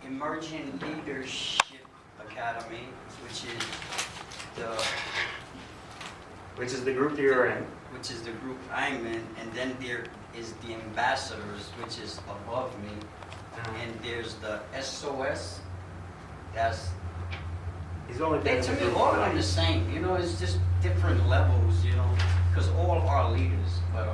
Emerging Leadership Academy, Which is the group that you're in. which is the group I'm in, and then there is the ambassadors, which is above me, and there's the SOS. That's He's only been in to the me, group all for of them like- the same. You know, it's just different levels. You know, because all are leaders, but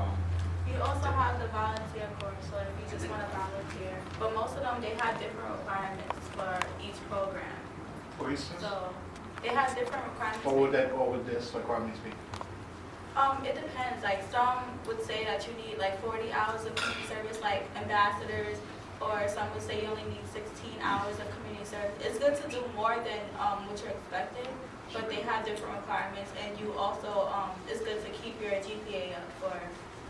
You also have the volunteer corps, so if you just want to volunteer. But most of them, they have different requirements for each program. For instance, So they have different requirements. what would this requirements be? It depends. Like some would say that you need like 40 hours of community service, like ambassadors, or some would say you only need 16 hours of community service. It's good to do more than what you're expected, but they have different requirements, and you also it's good to keep your GPA up for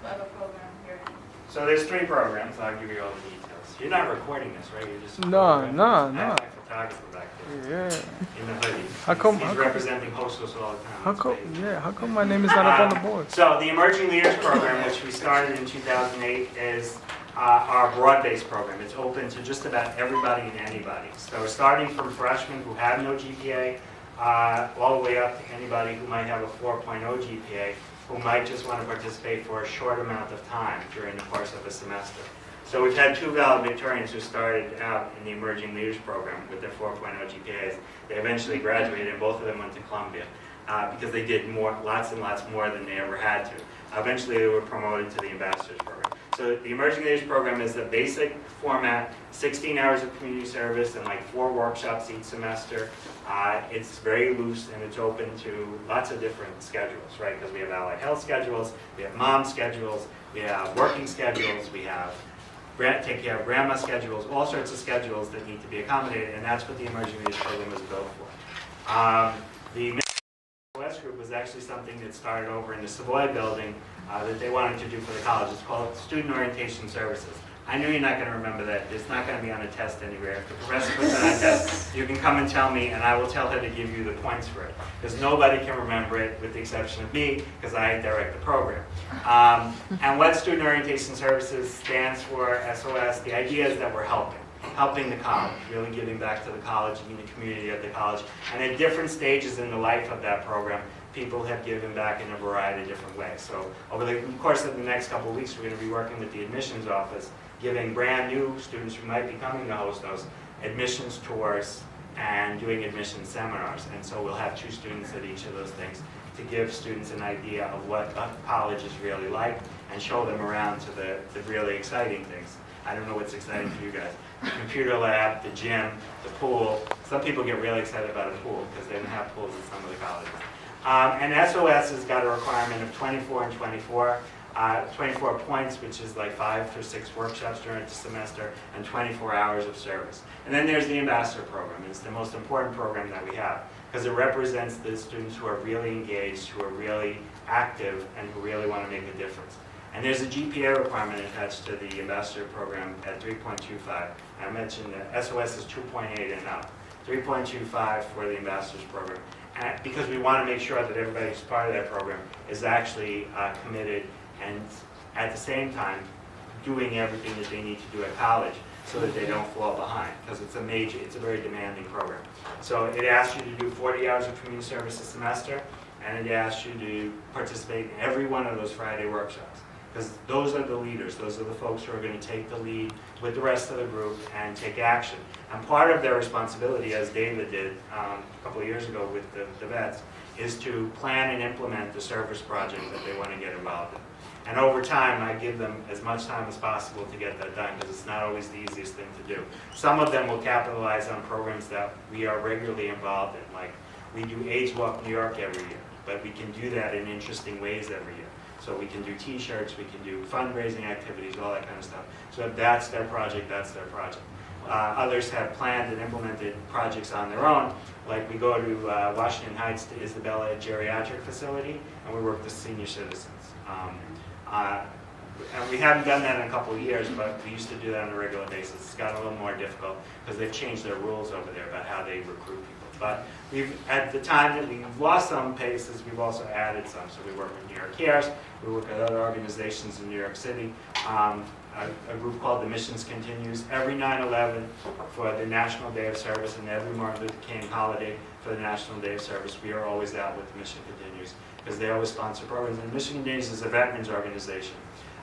whatever program you're in. So there's 3 programs. I'll give you all the details. You're not recording this, right? You're just No. I have my photographer back there Yeah. in the hoodie. How come- He's how come- representing Hostos all the time. How It's come? amazing. Yeah. How come my name is not up on the board? So the Emerging Leaders Program, which we started in 2008, is our broad-based program. It's open to just about everybody and anybody. So starting from freshmen who have no GPA, all the way up to anybody who might have a 4.0 GPA, who might just want to participate for a short amount of time during the course of a semester. So we've had 2 valedictorians who started out in the Emerging Leaders Program with their 4.0 GPAs. They eventually graduated, and both of them went to Columbia because they did lots and lots more than they ever had to. Eventually, they were promoted to the Ambassadors Program. So the Emerging Leaders Program is a basic format, 16 hours of community service and like 4 workshops each semester. It's very loose and it's open to lots of different schedules, right? Because we have allied health schedules, we have mom schedules, we have working schedules, we have take care of grandma schedules, all sorts of schedules that need to be accommodated, and that's what the Emerging Leaders Program is built for. The SOS group was actually something that started over in the Savoy building that they wanted to do for the college. It's called Student Orientation Services. I know you're not going to remember that. It's not going to be on a test anywhere. If the professor puts it on a test, you can come and tell me, and I will tell her to give you the points for it. Because nobody can remember it, with the exception of me, because I direct the program. And what Student Orientation Services stands for, SOS, the idea is that we're helping the college, really giving back to the college and the community of the college. And at different stages in the life of that program, people have given back in a variety of different ways. So over the course of the next couple of weeks, we're going to be working with the admissions office, giving brand new students who might be coming to Hostos admissions tours and doing admissions seminars. And so we'll have 2 students at each of those things to give students an idea of what college is really like and show them around to the really exciting things. I don't know what's exciting for you guys. The computer lab, the gym, the pool. Some people get really excited about a pool because they don't have pools at some of the colleges. And SOS has got a requirement of 24 and 24. 24 points, which is like 5 or 6 workshops during the semester, and 24 hours of service. And then there's the Ambassador Program. It's the most important program that we have because it represents the students who are really engaged, who are really active, and who really want to make a difference. And there's a GPA requirement attached to the Ambassador Program at 3.25. I mentioned that SOS is 2.8 and up. 3.25 for the Ambassadors Program. And because we want to make sure that everybody who's part of that program is actually committed and at the same time doing everything that they need to do at college so that they don't fall behind, because it's a very demanding program. So it asks you to do 40 hours of community service a semester, and it asks you to participate in every one of those Friday workshops, because those are the leaders, those are the folks who are going to take the lead with the rest of the group and take action. And part of their responsibility, as David did a couple of years ago with the vets, is to plan and implement the service project that they want to get involved in. And over time, I give them as much time as possible to get that done, because it's not always the easiest thing to do. Some of them will capitalize on programs that we are regularly involved in, like we do AIDS Walk New York every year, but we can do that in interesting ways every year. So we can do t-shirts, we can do fundraising activities, all that kind of stuff. So if that's their project, that's their project. Others have planned and implemented projects on their own, like we go to Washington Heights to Isabella Geriatric Facility, and we work with senior citizens. And we haven't done that in a couple of years, but we used to do that on a regular basis. It's gotten a little more difficult because they've changed their rules over there about how they recruit people. But at the time that we've lost some places, we've also added some. So we work with New York Cares, we work with other organizations in New York City. a group called the Missions Continues. Every 9/11 for the National Day of Service and every Martin Luther King holiday for the National Day of Service, we are always out with the Mission Continues because they always sponsor programs. And Mission Continues is a veterans organization.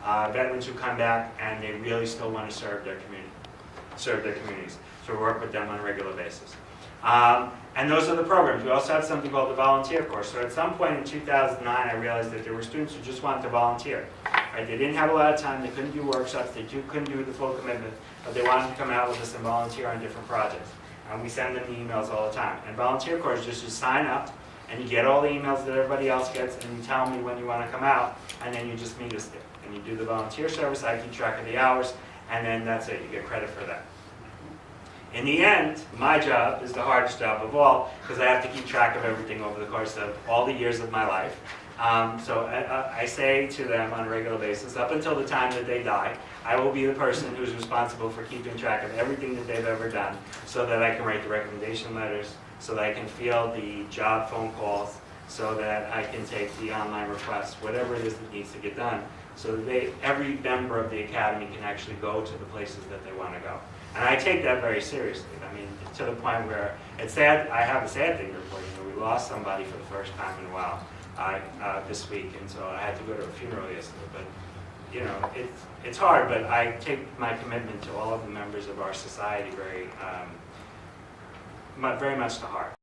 Veterans who come back and they really still want to serve their communities. So we work with them on a regular basis. And those are the programs. We also have something called the volunteer course. So at some point in 2009, I realized that there were students who just wanted to volunteer. Right? They didn't have a lot of time. They couldn't do workshops. They couldn't do the full commitment. But they wanted to come out with us and volunteer on different projects. And we send them the emails all the time. And volunteer course, just you sign up, and you get all the emails that everybody else gets, and you tell me when you want to come out, and then you just meet us there. And you do the volunteer service. I keep track of the hours, and then that's it. You get credit for that. In the end, my job is the hardest job of all because I have to keep track of everything over the course of all the years of my life. So I say to them on a regular basis, up until the time that they die, I will be the person who's responsible for keeping track of everything that they've ever done so that I can write the recommendation letters, so that I can field the job phone calls, so that I can take the online requests, whatever it is that needs to get done, so that every member of the academy can actually go to the places that they want to go. And I take that very seriously. I mean, to the point where it's sad. I have a sad thing to report. We lost somebody for the first time in a while this week, and so I had to go to a funeral yesterday. But it's hard. But I take my commitment to all of the members of our society very much to heart.